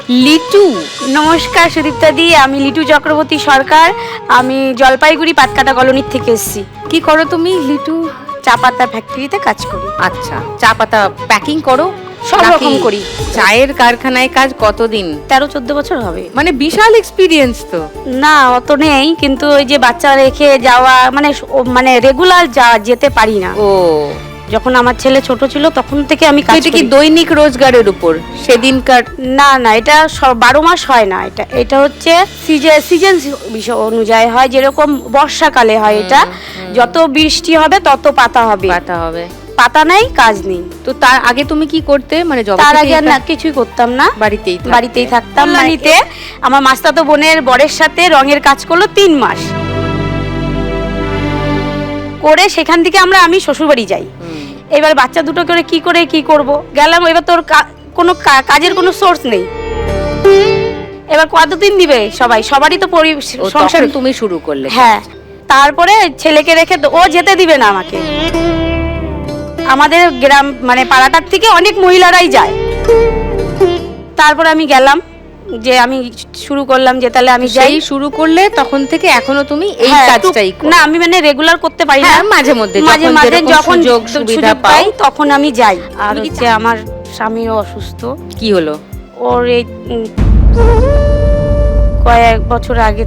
লিটু। নমস্কার সুদীপ্তা দি, আমি লিটু চক্রবর্তী সরকার। আমি জলপাইগুড়ি পাতকাটা কলোনির থেকে এসেছি। কি করো তুমি লিটু? চা পাতা ফ্যাক্টরিতে কাজ করি। আচ্ছা, চা পাতা প্যাকিং করো? সব নাকি রকম করি। চায়ের কারখানায় কাজ কতদিন? 13-14 বছর হবে। মানে বিশাল এক্সপিরিয়েন্স তো। না অত নেই, কিন্তু ওই যে বাচ্চা রেখে যাওয়া মানে রেগুলার যেতে পারি না। ও, যখন আমার ছেলে ছোট ছিল তখন থেকে আমি কাজ এটা কি করি। দৈনিক রোজগারের উপর সেদিনকার? না না, এটা 12 মাস হয় না। এটা হচ্ছে সিজন বিষয় অনুযায়ী হয়। যেরকম বর্ষাকালে হয়, এটা যত বৃষ্টি হবে তত পাতা হবে। পাতা নাই, কাজ নেই। তো তার আগে তুমি কি করতে? মানে তার আগে না কিছুই করতাম না, বাড়িতেই থাকতাম। বাড়িতে আমার মাস্তাতো বোনের বরের সাথে রঙের কাজ করলো 3 মাস করে, সেখান থেকে আমি শ্বশুরবাড়ি যাই। এবার বাচ্চা দুটো করে কি করব, গেলাম। এবার তোর কোনো কাজের কোনো সোর্স নেই। এবার কতদিন দিবে সবারই তো সংসার। তুমি শুরু করলে? হ্যাঁ, তারপরে ছেলেকে রেখে ও যেতে দিবে না আমাকে। আমাদের গ্রাম মানে পাড়াটার থেকে অনেক মহিলারাই যায়। তারপরে আমি গেলাম, যে আমি শুরু করলাম যে তাহলে আমি যাই। শুরু করলে তখন থেকে এখনো তুমি এই কাজটাই করো? না, আমি মানে রেগুলার করতে পারি না, মাঝে মধ্যে যখন সুবিধা পাই তখন আমি যাই। আর হচ্ছে আমার স্বামীও অসুস্থ। কি হলো ওর? এই কয়েক বছর আগে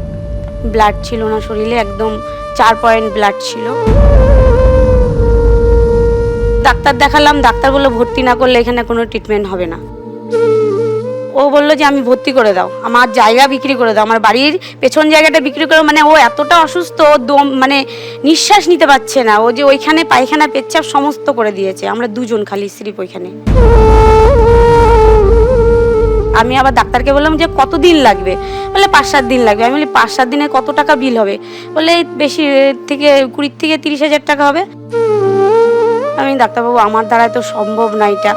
ব্লাড ছিল না শরীরে, একদম 4 পয়েন্ট ব্লাড ছিল। ডাক্তার দেখালাম, ডাক্তার বললো ভর্তি না করলে এখানে কোনো ট্রিটমেন্ট হবে না। ও বললো যে আমি ভর্তি করে দাও, আমার জায়গা বিক্রি করে দাও, আমার বাড়ির পেছন জায়গাটা বিক্রি করে। মানে ও এতটা অসুস্থ, দম মানে নিঃশ্বাস নিতে পারছে না। ও যে ওইখানে পায়খানা পেচ্ছাপ সমস্ত করে দিয়েছে, আমরা দুজন খালি স্ত্রী ওইখানে। আমি আবার ডাক্তারকে বললাম যে কতদিন লাগবে? বলে 5-7 দিন লাগবে। আমি বলি 5-7 দিনে কত টাকা বিল হবে? বলে বেশি থেকে 20 থেকে 30,000 টাকা হবে। আমি ডাক্তারবাবু, আমার দ্বারাই তো সম্ভব না এটা।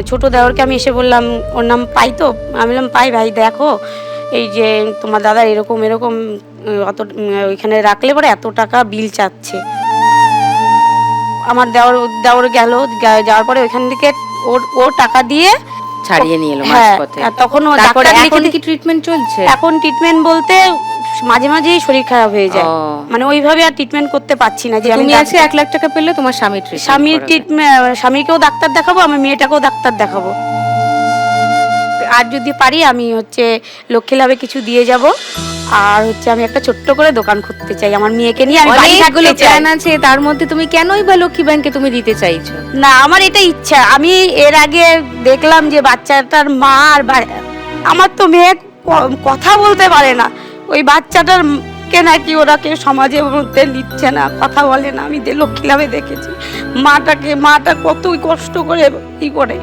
ছোট দেওরকে আমি এসে বললাম, ওর নাম পাই তো, আমি বললাম পাই ভাই, দেখো এই যে তোমার দাদা এরকম অত ওইখানে রাখলে পরে এত টাকা বিল চাচ্ছে। আমার দেওর গেল, যাওয়ার পরে ওইখান থেকে ও টাকা দিয়ে ছাড়িয়ে নিয়ে এলো মাঝপথে। তখন ও এখন কি ট্রিটমেন্ট চলছে? এখন ট্রিটমেন্ট বলতে মাঝে মাঝেই শরীর খারাপ হয়ে যায়, মানে ওইভাবে আর ট্রিটমেন্ট করতে পারছি না। যে তুমি আজকে 1 লাখ টাকা পেলে তোমার স্বামীকেও ডাক্তার দেখাবো, আমি মেয়েটাকেও ডাক্তার দেখাবো। আর যদি পারি আমি হচ্ছে লক্ষ্মী লাভে কিছু দিয়ে যাব। আর হচ্ছে আমি একটা ছোট্ট করে দোকান খুলতে চাই আমার মেয়েকে নিয়ে। আমি অনেকগুলো প্ল্যান আছে, তার মধ্যে তুমি কেনই বা লক্ষ্মী ব্যাংকে তুমি দিতে চাইছো? না, আমার এটা ইচ্ছা। আমি এর আগে দেখলাম যে বাচ্চাটার মা আর আমার তো মেয়ে কথা বলতে পারে না, ওই বাচ্চাটার কে নাকি ওরা কেউ সমাজের মধ্যে নিচ্ছে না, কথা বলে না। আমি লক্ষ্মী লাভে দেখেছি মাটা কতই কষ্ট করে ই করে।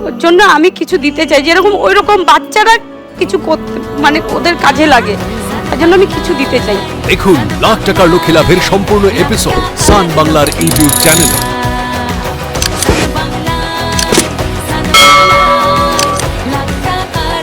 ওর জন্য আমি কিছু দিতে চাই, যেরকম ওই রকম বাচ্চারা কিছু করতে মানে ওদের কাজে লাগে, তার জন্য আমি কিছু দিতে চাই। দেখুন লাখ টাকার লক্ষ্মী লাভের সম্পূর্ণ এপিসোড সান বাংলার ইউটিউব চ্যানেলে।